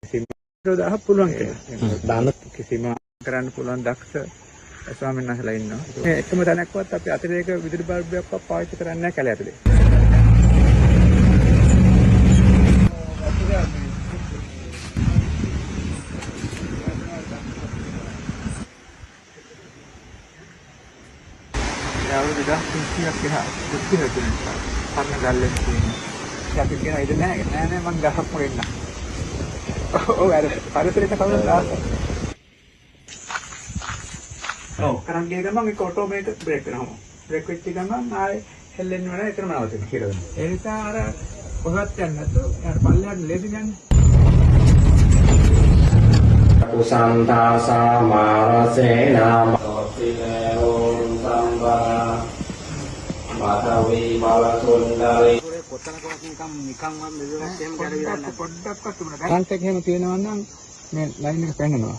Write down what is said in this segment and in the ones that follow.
1000ක් පුළුවන් කියලා. දාන කිසිම කරන්න පුළුවන් දක්ෂ ස්වාමීන් වහන්සේලා ඉන්නවා. මේ එකම තැනක්වත් අපි අතිරේක විදුලි බල්බයක්වත් පාවිච්චි කරන්නේ නැහැ කැලේ ඇතුලේ. අවුරුදු 2000ක් එහා දුක්ඛ හේතුනේ. පරණ ගල්ලෙන් තියෙනවා. අපි කියන ඉතින් නෑ මං ගහක් වෙන්න. ඔව් අර පරිසරයට කවුරුත් ආසයි. ඔව් කරන් ගිය ගමන් ඒක ඔටෝමැටික් බ්‍රේක් වෙනවා. බ්‍රේක් වෙච්ච ගමන් ආයේ හෙල්ලෙන්න වෙන එතනම නවතිනවා කියලා. ඒ නිසා අර කොහොමත් යන්නේ නැතු යාර පල්ලෙහාට ලේසි යන්නේ. කුසන්තාසා මාරසේනා සෝතිනෝ සම්බා මාතවි මලසොන්දරේ පොතනකවත් නිකන් මම මෙලොවක් එහෙම කරවිලා පොඩ්ඩක්වත් තුන කරන්ට් එක එහෙම තියෙනවා නම් මේ ලයින් එක පෙන්නනවා.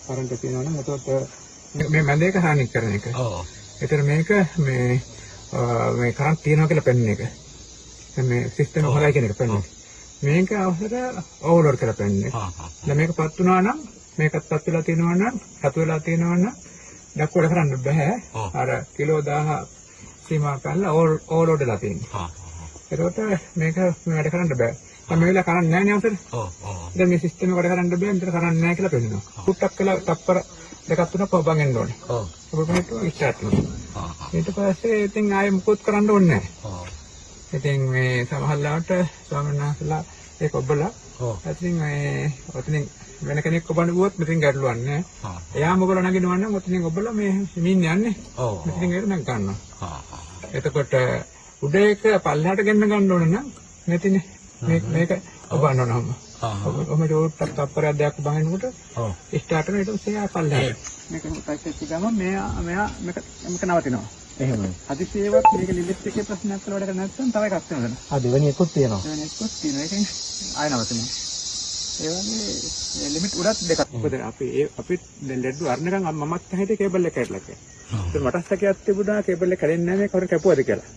කරන්ට් එක තියෙනවා නම් එතකොට මේ මැද එක හානි කරන එක. ඔව්. ඒතර මේක මේ කරන්ට් තියෙනවා කියලා පෙන්නන එක. මේ සිස්ටම් එක හොරයි කියන එක පෙන්නන. මේක අවසර ඕවර්ලෝඩ් කරලා පෙන්නන්නේ. දැන් මේක පත් වුණා නම් මේකත් පත් වෙලා තියෙනවා නම් රතු වෙලා තියෙනවා නම් දක්වලා කරන්න බෑ. අර කිලෝ 1000 සීමා කරලා ඕවර්ලෝඩ් වෙලා තියෙනවා. ඒකට මේක වැඩ කරන්න බෑ. දැන් මේ වෙලාව කරන්නේ නැහැ නේ අවසර. දැන් මේ සිස්ටම් එක වැඩ කරන්න බෑ. මෙතන කරන්නේ නැහැ කියලා පෙන්නනවා. කුට්ටක් කළා තප්පර දෙකක් තුනක් පවබන් එන්න ඕනේ. ඔව්. ඒක ස්ටාර්ට් වෙනවා. ඊට පස්සේ ඉතින් ආයෙ මුකුත් කරන්න ඕනේ නැහැ. ඉතින් මේ සමහරවිට ස්වාමීන් වහන්සේලා ඒක ඔබලා ඉතින් මේ ඔතනින් වෙන කෙනෙක් ඔබන්න ගියොත් මෙතෙන් ගැටලුවක් නැහැ. එයාම ඔබලා නගිනවා නම් ඔතනින් ඔබලා මේ හිමින් යන්නේ. මෙතෙන් ඒක නම් ගන්නවා. එතකොට උඩ එක පල්ලෙහාට ගෙන්න ගන්න ඕන නම් මෙතන මේක ඔබන්න ඕනම. ඔබ ජෝට්ටක් තප්පරයක් දෙයක් බහිනකොට ස්ටාර්ට් වෙන ඊට පස්සේ ආ පල්ලෙහාට. මේක ටච් වෙච්ච ගමන් මෙයා මේක නවතිනවා. එහෙමයි. අදිසියවත් මේක ලිමිට් එකේ ප්‍රශ්නයක් වල වැඩ කරන්නේ නැත්නම් තව එකක් වෙනවා. දෙවෙනි එකකුත් තියෙනවා. දෙවෙනි එකකුත් තියෙනවා. ඒකෙන් ආය නවතිනවා. ඒ වගේ ලිමිට් උඩත් දෙකක්. මොකද අපි දැන් ලෙඩ් වර්ණකම් මමත් හිතේ කේබල් එක කැඩලා කියලා. ඒක මට සැකයක් තිබුණා කේබල් එක කැඩෙන්නේ නැහැ මේ කවුරු කැපුවද කියලා.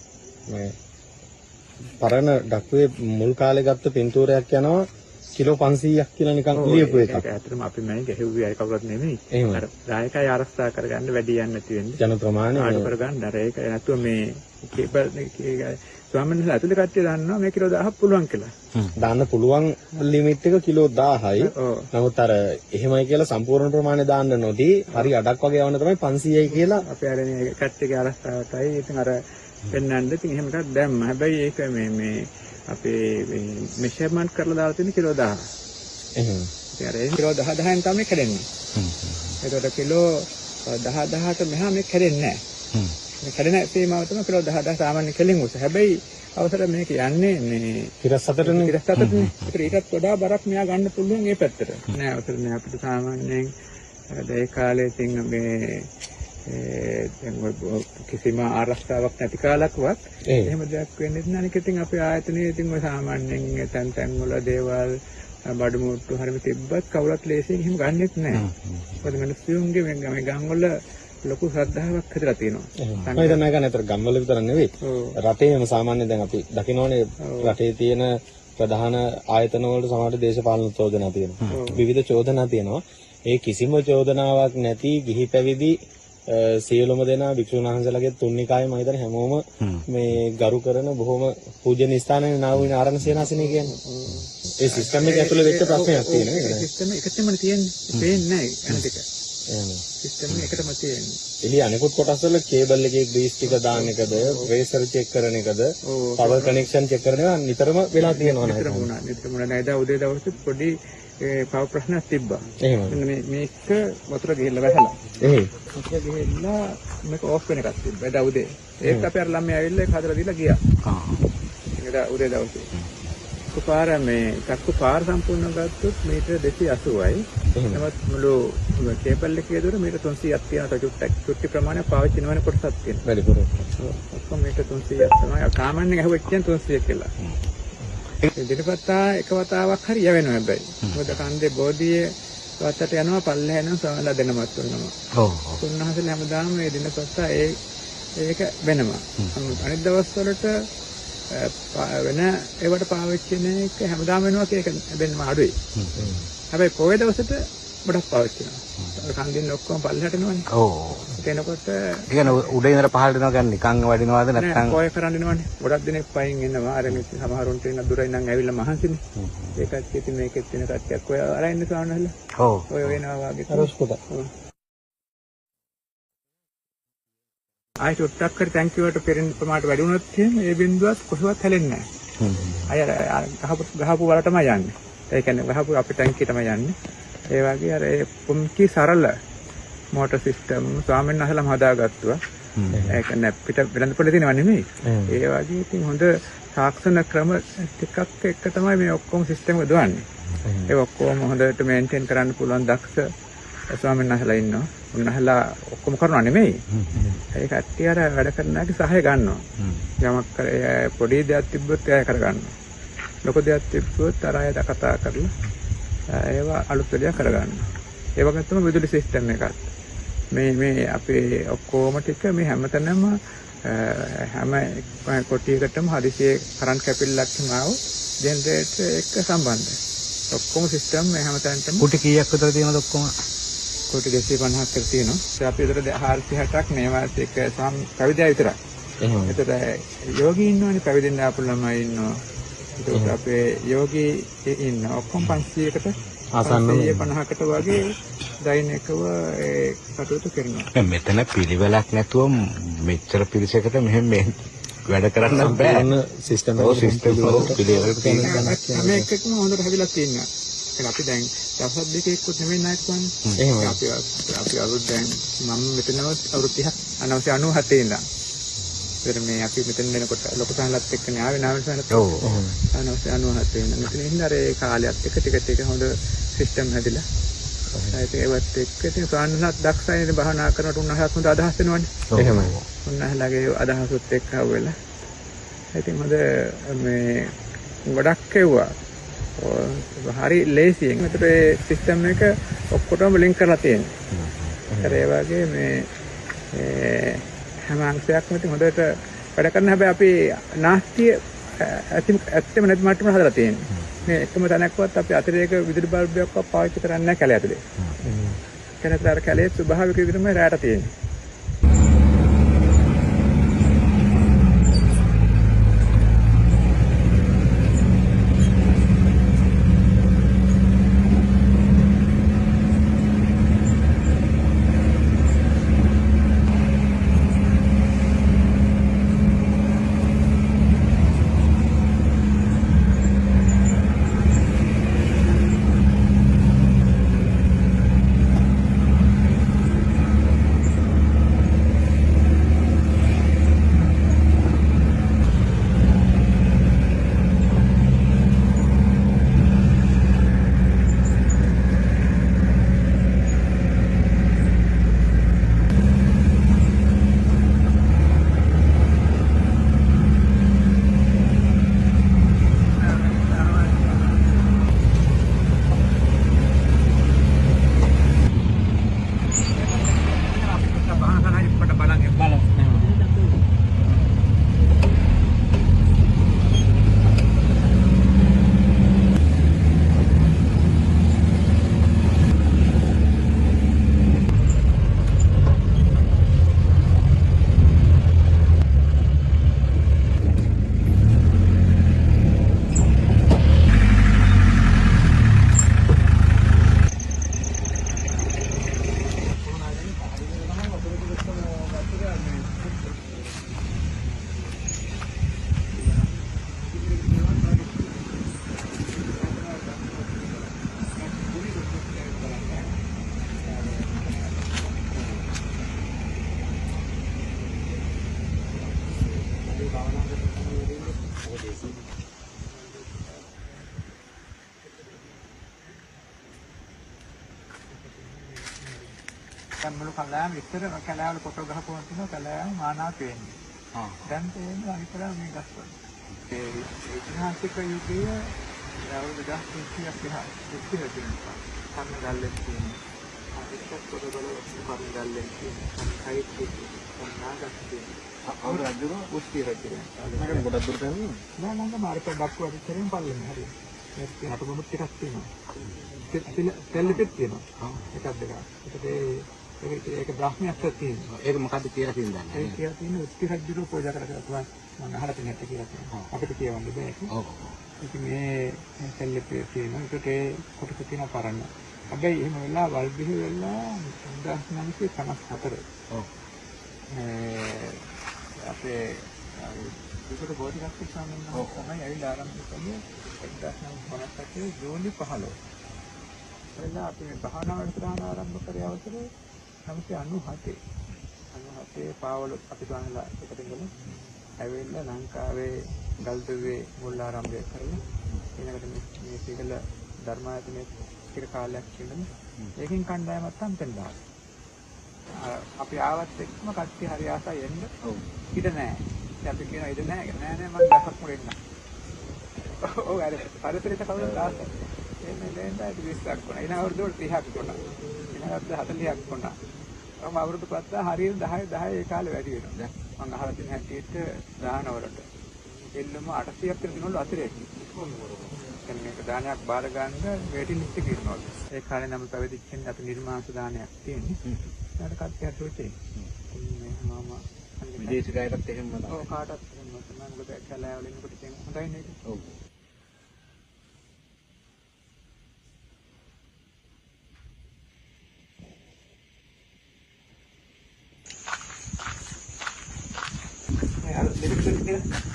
මේ පරණ ඩක්ුවේ මුල් කාලේ ගත්ත පින්තූරයක් යනවා කිලෝ 500ක් කියලා නිකන් ලියපු එකක්. ඒක ඇත්තටම අපි මම ගැහුවේ අය කවුරුත් නෙමෙයි. අර රායකය ආරක්ෂා කරගන්න වැඩි යන්නේ නැති වෙන්නේ. ජන ප්‍රමාණය ආඩ කරගන්න අර ඒක නැතුව මේ කේබල් එකේ ස්වාමීන් වහන්සේ ඇතුලේ කට්ටිය දන්නවා මේ කිලෝ 1000ක් පුළුවන් කියලා. දාන්න පුළුවන් ලිමිට් එක කිලෝ 1000යි. නමුත් අර එහෙමයි කියලා සම්පූර්ණ ප්‍රමාණය දාන්න නොදී හරි අඩක් වගේ යවන්න තමයි 500යි කියලා අපි අර මේ කට්ටියගේ ආරක්ෂාවටයි ඉතින් අර පෙන්වන්න ඉතින් එහෙම එකක් දැම්ම. හැබැයි ඒක මේ අපේ මෙෂර්මන්ට් කරලා දාලා තියෙන කිලෝ 1000. එහෙනම් ඉතින් අර කිලෝ 10න් තමයි කැඩෙන්නේ. ඒකට කිලෝ 10ට මෙහා මේ කැඩෙන්නේ නැහැ. මේ කැඩෙන සීමාව තමයි කිලෝ 10 සාමාන්‍ය කෙලින් උස. හැබැයි අවසර මේක යන්නේ මේ පිරස් අතරනේ. ඊටත් වඩා බරක් මෙයා ගන්න පුළුවන් මේ පැත්තට. නෑ අවසර නෑ අපිට සාමාන්‍යයෙන් ඒ කාලේ ඉතින් මේ කිසිම ආරක්ෂාවක් නැති කාලකවත් එහෙම දෙයක් වෙන්නේ නැහැ. අනික ඉතින් අපේ ආයතනයේ ඉතින් ඔය සාමාන්‍යයෙන් තැන් වල දේවල් බඩු මුට්ටු හරිම තිබ්බත් කවුරුත් ලේසියෙන් එහෙම ගන්නෙත් නැහැ. මොකද මිනිස්සුන්ගේ මේ ගම් වල ලොකු ශ්‍රද්ධාවක් හදලා තියෙනවා. මම හිතන්නේ ඒක නේතර ගම් වල විතර නෙවෙයි. රටේම සාමාන්‍යයෙන් දැන් අපි දකිනවනේ රටේ තියෙන ප්‍රධාන ආයතන වලට සමහර දේශපාලන චෝදනා තියෙනවා. විවිධ චෝදනා තියෙනවා. ඒ කිසිම චෝදනාවක් නැති ගිහි පැවිදි සියලුම දෙනා භික්ෂුන් වහන්සේලාගේ තුන්නිකායේ මම හිතන්නේ හැමෝම මේ ගරු කරන බොහොම පූජනීය ස්ථානයේ නාවින ආරණ සේනාසනේ කියන්නේ. ඒ සිස්ටම් එක ඇතුලේ වෙච්ච ප්‍රශ්නයක් තියෙනවා නේද? සිස්ටම් එකටම තියෙන්නේ. පේන්නේ නැහැ අනිත් එක. එහෙනම් සිස්ටම් එකටම තියෙන්නේ. එළිය අනිකුත් කොටස් වල කේබල් එකේ ග්‍රීස් ටික දාන එකද, ප්‍රෙෂර් චෙක් කරන එකද, පවර් කනෙක්ෂන් චෙක් කරන ඒවා නිතරම වෙලා තියෙනවා නේද? නිතරම නේද උදේ දවසේ පොඩි පව ප්‍රශ්නයක් තිබ්බා. එහෙමයි. මේක වතුර ගිහිල්ලා වැහලා. වතුර ගිහිල්ලා මේක ඕෆ් වෙන එකක් තිබ්බා. එදා උදේ. ඒත් අපි අර ළමයි ඇවිල්ලා ඒක හදලා දීලා ගියා. එදා උදේ දවසේ. කුපාර මේ චක්කු පාර සම්පූර්ණ ගත්තොත් මීටර 280යි. නමුත් මුළු කේබල් එකේ දුර මීටර 300ක් තියෙනවා. චුට්ටි ප්‍රමාණයක් පාවිච්චි නොවන කොටසක් තියෙනවා. වැඩිපුර. ඔක්කොම මීටර 300ක් තමයි. සාමාන්‍යයෙන් අහුවෙච්ච කියන 300 කියලා. දිනපතා එක වතාවක් හරි යවෙනවා හැබැයි. මොකද කන්දේ බෝධියේ වත්තට යනවා පල්ලෙහා යනවා සමහරලා දෙනමත් වෙනවා. ඔව්. උන්වහන්සේලා හැමදාම මේ දිනපතා ඒක වෙනවා. අනිත් දවස් වලට වෙන ඒවට පාවිච්චි වෙන එක හැමදාම වෙනවා ඒක වෙනම අඩුයි. හැබැයි පොයේ දවසට ගොඩක් පාවිච්චි වෙනවා. කන්දින් ඔක්කොම පල්ලෙහාට යනවනේ. ඔව්. එතනකොට ඒ කියන්නේ උඩින් ඉඳලා පහළට යනවා කියන්නේ නිකන් වඩිනවද නැත්නම් පොයේ කරන් යනවනේ. ගොඩක් දෙනෙක් පයින් එනවා. අර මේ සමහරුන්ට ඉන්න දුරයි නම් ඇවිල්ලා මහන්සිනේ. ඒකත් ඉතින් මේකෙත් වෙන කට්ටියක් ඔය අරන් ඉන්න සානහල. ඔව්. ඔය වෙනවා වගේ. රොස්කොත. ආයෙත් ටක් කර ටැංකිය වලට පෙරෙන ප්‍රමාණයට වැඩි වුණොත් එහෙම ඒ බින්දුවත් කොහොමවත් හැලෙන්නේ නැහැ. අය ගහපු වල තමයි යන්නේ. ඒ කියන්නේ ගහපු අපේ ටැංකිය තමයි යන්නේ. ඒ වගේ අර ඒ පුංචි සරල මෝටර් සිස්ටම් ස්වාමීන් වහන්සේලාම හදාගත්තා. ඒක නැප්පිට වෙනද පොළ තියෙනව නෙමෙයි. ඒ වගේ ඉතින් හොඳ තාක්ෂණ ක්‍රම ටිකක් එක තමයි මේ ඔක්කොම සිස්ටම් එක දුවන්නේ. ඒ ඔක්කොම හොඳට මේන්ටේන් කරන්න පුළුවන් දක්ෂ ස්වාමීන් වහන්සේලා ඉන්නවා. උන්වහන්සේලා ඔක්කොම කරනවා නෙමෙයි. ඒ කට්ටිය අර වැඩ කරනාගේ සහාය ගන්නවා. යමක් පොඩි දෙයක් තිබ්බොත් එයා කරගන්නවා. ලොකු දෙයක් තිබ්බොත් අර අයට කතා කරලා ඒවා අලුත් දෙයක් කරගන්නවා. ඒ වගේ තමයි විදුලි සිස්ටම් එකත්. මේ අපේ ඔක්කොම ටික මේ හැමතැනම හැම කොටියකටම හදිසියේ කරන්ට් කැපිල්ලක් හිමාව ජෙනරේටර් එක්ක සම්බන්ධයි. ඔක්කොම සිස්ටම් මේ හැමතැනටම කුටි කීයක් විතර තියෙනවද ඔක්කොම? කුටි 250ක් විතර තියෙනවා. ඒ අපි විතර 460ක් මේවාත් එක්ක පැවිදියා විතරයි. එහෙනම් ඒතර යෝගී ඉන්නවනේ පැවිදෙන්න ආපු ළමයි ඉන්නවා. ඒක අපේ යෝගී ඉන්න ඔක්කොම 500කට ආසන්න 50කට වගේ දෛනිකව ඒ කටයුතු කරනවා. මෙතන පිළිවෙලක් නැතුව මෙච්චර පිරිසකට මෙහෙම වැඩ කරන්න බෑ. සිස්ටම් පිළිවෙලකට මේක එකම හොඳට හැදිලා තියෙනවා. ඒක අපි දැන් දවස් දෙකෙකුත් නෙමෙයි නායක වන්නේ. එහෙම අපි අවුරුදු දැන් මම මෙතනවත් අවුරුදු 30ක් 1997 ඉඳන්. ඒතර මේ අපි මෙතන වෙනකොට ලොකු සාහලත් එක්කනේ ආවේ නාමල් සාහලත්. ඔව්. 1997 ඉඳන් මෙතන ඉන්න අර ඒ කාලයත් එක්ක ටික හොඳ සිස්ටම් හැදිලා. ඒවත් එක්ක ඉතින් සාන්නත් දක්ෂයිනේ භාවනා කරනකොට උන්වහන්සේත් හොඳ අදහස් වෙනවනේ. එහෙමයි. උන්වහන්සේලාගේ අදහසත් එක්ක ආවෙලා. ඉතින් හොඳ මේ ගොඩක් කෙවුවා. හරි ලේසියෙන්. ඒතර ඒ සිස්ටම් එක ඔක්කොටම ලින්ක් කරලා තියෙනවා. ඒ වගේ මේ හැම අංශයක්ම ඉතින් හොඳට වැඩ කරන හැබැයි අපි නාස්තිය ඇත්තම නැති මට්ටමකට හදලා තියෙනවා. මේ එකම තැනක්වත් අපි අතිරේක විදුලි බල්බයක්වත් පාවිච්චි කරන්නේ නැහැ කැලේ ඇතුලේ. කෙනෙක් අර කැලේ ස්වභාවික විදිහටම රැට තියෙනවා. දැන් මුළු කලාවම ඉතර කලාවල කොට ගහපුවා තියෙනවා කලාවම මානාවක් වෙන්නේ. දැන් තේරෙනවා විතර මේ ගස්වල. ඒ ඉතිහාසික යුගයේ අවුරුදු 1000ක් ඉතිහාස තියෙනවා. කන්න ගල්ලෙත් තියෙනවා. ඒකත් පොත බල පරිගල්ලෙන් තියෙන කයිත් තියෙන නාගස්තිය අවුරු රජුව උස්ති රජුනේ මම ගොඩක් දුරට යනවා. නෑ මම මාර්ක බක්කු අධිචරයෙන් පල්ලෙන්නේ හරිය මේ අට ගොමුත් ටිකක් තියෙනවා තෙල්ලිපෙත් තියෙනවා එකක් දෙකක් ඒක බ්‍රහ්මයක් තියෙනවා ඒක මොකද්ද කියලා තියෙනද? ඒ කියලා තියෙන උස්ති රජුව පූජා කරලා තමයි මම අහලා තියෙන හැටි කියලා තියෙනවා අපිට කියවන්න බෑ ඒක ඔව්. ඉතින් මේ තෙල්ලිපෙත් තියෙනවා ඒකට ඒ කොටස තියෙන පරණ හැබැයි එහෙම වෙලා වල්බිහි වෙලා 1954 ඔව්. අපේ විකට බෝධිසත්ව ස්වාමීන් වහන්සේ තමයි ඇවිල්ලා ආරම්භ කළේ 1957 ජූනි 15. එතන අපි මේ භාවනා වැඩසටහන ආරම්භ කරේ අවසරේ 1997 පාවල අපි ගානලා එකට ගිහලා ඇවිල්ලා ලංකාවේ ගල්දුවේ මුල් ආරම්භය කරලා ඊළඟට මේ සීගල ධර්මායතනයේ ටික කාලයක් ඉඳලා ඒකෙන් කණ්ඩායමක් සම්පෙන් දාලා අපි ආවත් එක්කම කට්ටිය හරි ආසයි එන්න. ඔව්. ඉඩ නැහැ. ඉතින් අපි කියනවා ඉඩ නැහැ. නෑ මම දැක්කක් මොකෙන්න. ඔව් අර පරිසරයට කවුරුත් ආසයි. එන්නේ දැන් 20ක් වුණා. ඊළඟ අවුරුදු 30ක් වුණා. ඊළඟ අවුරුදු 40ක් වුණා. මම අවුරුදු 5 හරියට 10 ඒ කාලේ වැඩි වෙනවා. මම අහලා තියෙන හැටියට දානවලට. එල්ලම 800ක් විතර දිනවල අතිරේක. දැන් මේක දානයක් බාර ගන්න වේටින් ලිස්ට් එකේ ඉන්නවා. ඒ කාලේ නම් පැවිදිච්චෙන් අපි නිර්මාංශ දානයක් තියෙන්නේ. ඒකට කට්ටියට සුචේ. මම විදේශිකයටත් එහෙම තමයි. ඔව් කාටත් එහෙම තමයි. මොකද කැලෑවල ඉන්නකොට ඉතින් හොඳයි නේද? ඔව්.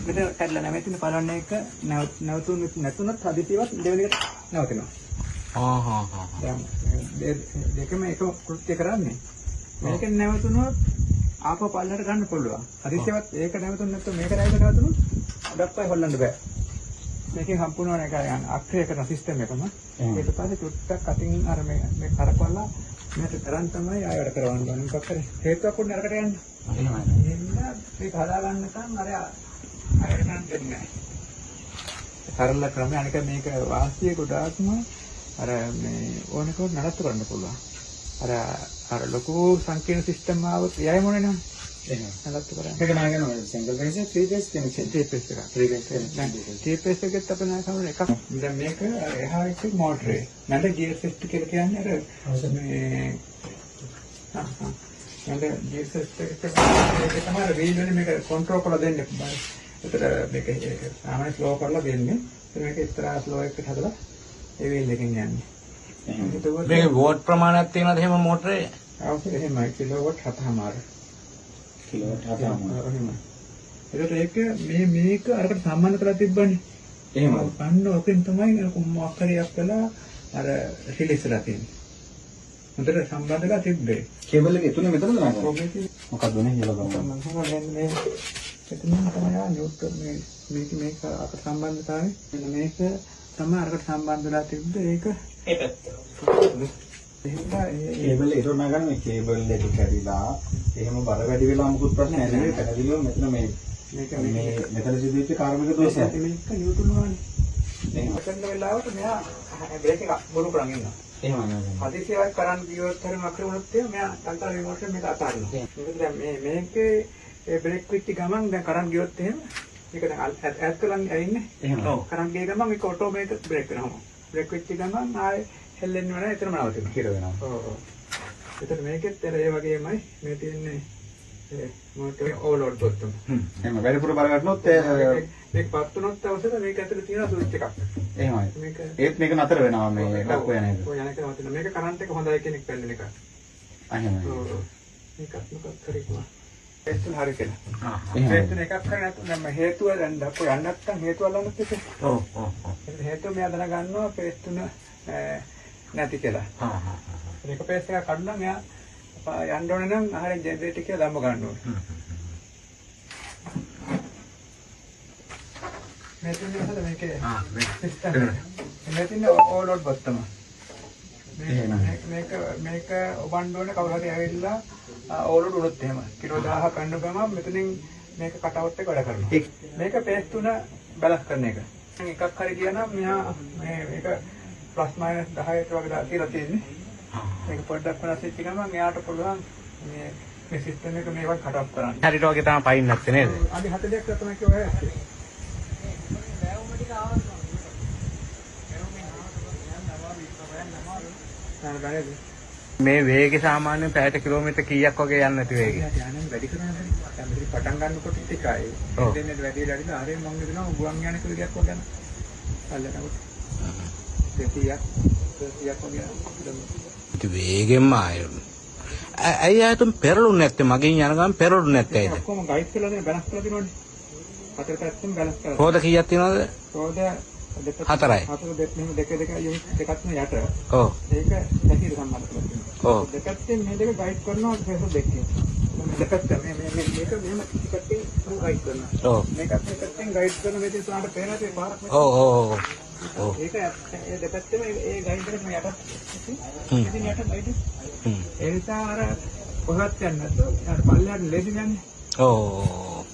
මෙතන කඩලා නැමෙතින පළවෙනි එක නැතුනොත් හදිසියවත් දෙවෙනි එකට නවතිනවා. දැන් දෙකම එකම කෘත්‍ය කරන්නේ. මේකෙන් නැවතුනොත් ආපහු පල්ලට ගන්න පුළුවන්. හදිසියවත් ඒක නැවතුනේ නැත්නම් මේක රැයකට නැවතුනොත් අඩක්පයි හොල්ලන්න බෑ. මේකෙන් සම්පූර්ණ එක යන අක්‍රිය කරන සිස්ටම් එකම. ඊට පස්සේ චුට්ටක් අතින් අර මේ කරකවලා මේක තරන් තමයි ආය වැඩ කරවන්න ඕනේ. මොකක් හරි හේතුවක් උන්නේ අරකට යන්න. එහෙමයි. එන්න මේක හදා ගන්නකම් අර අරකට යන්න දෙන්නේ නැහැ. සරල ක්‍රමය අනික මේක වාසිය ගොඩාක්ම අර මේ ඕනකොට නඩත්තු කරන්න පුළුවන්. අර ලොකු සංකීර්ණ සිස්ටම් ආවොත් එයයි මොනේ නෑ. එහෙනම් නඩත්තු කරන්න. ඒක නා ගන්නවා සිංගල් ෆේස් එක 3 ෆේස් කෙනෙක් 3 ෆේස් එක. 3 ෆේස් එක. 3 ෆේස් එකත් අපේ නා සමහර එකක්. දැන් මේක එහා එක මෝටරේ. නැද ගියර් සිස්ටම් කියලා කියන්නේ අර මේ නැද ගියර් සිස්ටම් එක තමයි වීල් වලින් මේක කන්ට්‍රෝල් කරලා දෙන්නේ. ඒතර මේක සාමාන්‍ය ස්ලෝ කරලා දෙන්නේ. මේක ඉස්සරහා ස්ලෝ එකට හදලා ඒ වීල් එකෙන් යන්නේ. මේක වෝට් ප්‍රමාණයක් තියෙනවද එහෙම මෝටරේ? අවශ්‍ය එහෙමයි කිලෝවොට් 7මාර. කිලෝවොට් 7මාර. එහෙමයි. ඒක මේක අරකට සම්බන්ධ කරලා තිබ්බනේ. එහෙමයි. අන්න ඔකෙන් තමයි මොකක් හරි අප්පලා අර රිලීස්ලා තියෙන්නේ. හොඳට සම්බන්ධ කරලා තිබ්බේ. කේබල් එකේ තුනේ මෙතනද නේද? මොකක්ද උනේ කියලා බලන්න. මම මේ එතන තමයි නියුට්‍රල් මේක අපට සම්බන්ධතාවය. මේක තමයි අරකට සම්බන්ධ වෙලා තිබ්බේ. ඒක ඒ පැත්ත. කේබල් එක උනා ගන්න මේ කේබල් එක කැඩිලා එහෙම බර වැඩි වෙලා මොකුත් ප්‍රශ්න නැහැ නේද? පැහැදිලිව මෙතන මේ මෙතන සිදුවෙච්ච කාර්මික දෝෂයක්. මේක නියුට්‍රල් වුණානේ. එහෙනම් මෙතන වෙලාවට මෙයා බ්‍රේක් එක මුරු කරන් ඉන්නවා. එහෙමයි නේද? හදිසියක් කරන් ගියොත් හරි මක්‍ර වුණොත් මෙයා තන්තර රිමෝට් එක මේක අතාරිනවා. මොකද දැන් මේකේ ඒ බ්‍රේක් පිටි ගමන් දැන් කරන් ගියොත් එහෙම මේක දැන් ඈත් කරන් ඇවින්නේ. එහෙම. කරන් ගිය ගමන් මේක ඔටෝමේටික් බ්‍රේක් වෙනවා. බ්‍රේක් වෙච්ච ගමන් ආයේ හෙල්ලෙන්නේ නැහැ එතනම නවතිනවා. හිර වෙනවා. ඔව්. එතන මේකෙත් ඒ වගේමයි මේ තියෙන්නේ ඒ මෝටරේ ඕවර්ලෝඩ් බොත්තම. එහෙම වැඩිපුර බර ගන්නොත් මේක පත් වුණොත් අවසර මේක ඇතුලේ තියෙන ස්විච් එකක්. එහෙමයි. මේක ඒත් මේක නතර වෙනවා මේ එකක් ඔය නේද? ඔය යන එක නවතින. මේක කරන්ට් එක හොඳයි කෙනෙක් පැල්ලෙන එක. එහෙමයි. ඔව්. මේකත් මොකක් කරේකුවා. ඒත් හරි කියලා. එහෙමයි. ඒත් එකක් කරේ නැත්නම් දැන් හේතුව දැන් දක්ව යන්න නැත්නම් හේතුව අල්ලන්නත් එපා. ඔව් ඔව් ඔව්. හේතුව මෙයා දැනගන්නවා පේස් තුන නැති කියලා. ඒක පේස් එක කඩලා මෙයා යන්න ඕනේ නම් ආහාරයෙන් ජෙනරේටර් එක දැම්ම ගන්න ඕනේ. මේ තුනේ හද මේකේ සිස්ටම් මේ තින්නේ ඕවර්ලෝඩ් බොත්තම. මේක ඔබන්න ඕනේ කවුරු හරි ඇවිල්ලා ඕවර්ලෝඩ් වුණොත් එහෙම කිලෝ 1000ක් ගන්න ගමන් මෙතනින් මේක කට් අවුට් එක වැඩ කරනවා. මේක පේස් තුන බැලන්ස් කරන එක. එකක් හරි කියනවා මෙයා මේක ප්ලස් මයිනස් 10ට වගේ දාලා කියලා තියෙන්නේ. මේක පොඩ්ඩක් වෙනස් වෙච්ච ගමන් එයාට පුළුවන් මේ සිස්ටම් එක මේවත් කට් ඔෆ් කරන්න. හරියට වගේ තමයි පයින් නැත්තේ නේද? අද 40ක් තමයි කිව්වා ඇත්තේ. මේ වේගය සාමාන්‍යයෙන් පැයට කිලෝමීටර් කීයක් වගේ යන්නේ නැති වේගය? යානෙන් වැඩි කරනවා. දැන් මෙතන පටන් ගන්නකොට ටිකයි. දෙන්නේ වැඩි වැඩිද ආරෙන් මම හිතනවා ගුවන් යාන කිලෝයක් වගේ යනවා. අල්ලනකොට 200ක් වගේ ඉතින් වේගෙන්ම ඇයි ආයතන පෙරළුනේ නැත්තේ? මගෙන් යන ගමන් පෙරළුනේ නැත්තේ ඇයිද? ඔක්කොම ගයිඩ් කරලා දෙන බැලන්ස් කරලා දෙනවනේ. හතර පැත්තෙන් බැලන්ස් කරලා. රෝද කීයක් තියෙනවද? රෝද හතරයි. හතර දෙක යුනිට් දෙකක් නේ යට. ඔව්. ඒක දැකිර සම්බන්ධ කරලා තියෙනවා. ඔව්. දෙකෙන් මේ දෙක ගයිඩ් කරනවා ප්‍රෙසර් දෙකකින්. දෙකත් මේක මෙහෙම ටිකට් ගයිඩ් කරනවා. ඔව්. මේකත් ගයිඩ් කරන මේ තුනට පේනවා ඒ පාරක්. ඔව් ඔව් ඔව්. ඒක ඒ දෙපැත්තම ඒ ගයිඩ් කරන යට. ඉතින් යට ගයිඩ්. ඒ නිසා අර කොහොමද යන්නේ? අර පල්ලෙහාට ලෙඩි යන්නේ. ඔව්.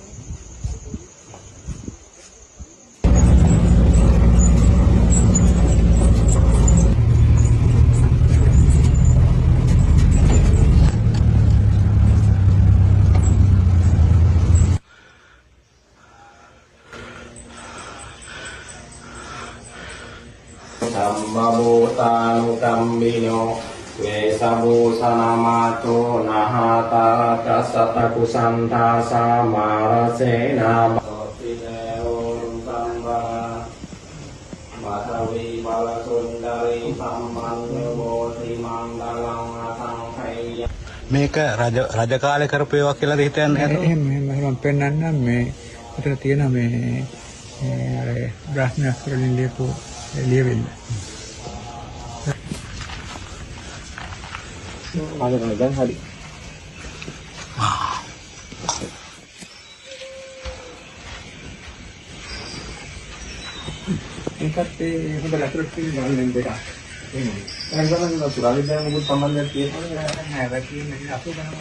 සම්මෝතානුකම්බිනෝ වේසබෝසනමාතෝ නහතා තසත කුසන්තාසා මාරසේනා බෝතිනෝරුම් සම්බා මාතවී බලසුන්දරී සම්මන්්‍ය බෝති මංගලං අසංඛය මේක රජ කාලේ කරපු ඒවා කියලාද හිතන්නේ නේද? එහෙම පෙන්නන්නම් මේ මෙතන තියෙන මේ අර බ්‍රාහ්මණ අස්වලින් ලියපු ලියවිල්ල. ආදරණ දැන් හරි. ඒකත් ඒ හොඳ ලැබරටරි ගානක් දෙකක්. එහෙනම් එතන සුරාවිද්‍යාව මොකද සම්බන්ධයක් තියෙනවද? නැහැ. වැකින් අපේ ගණන්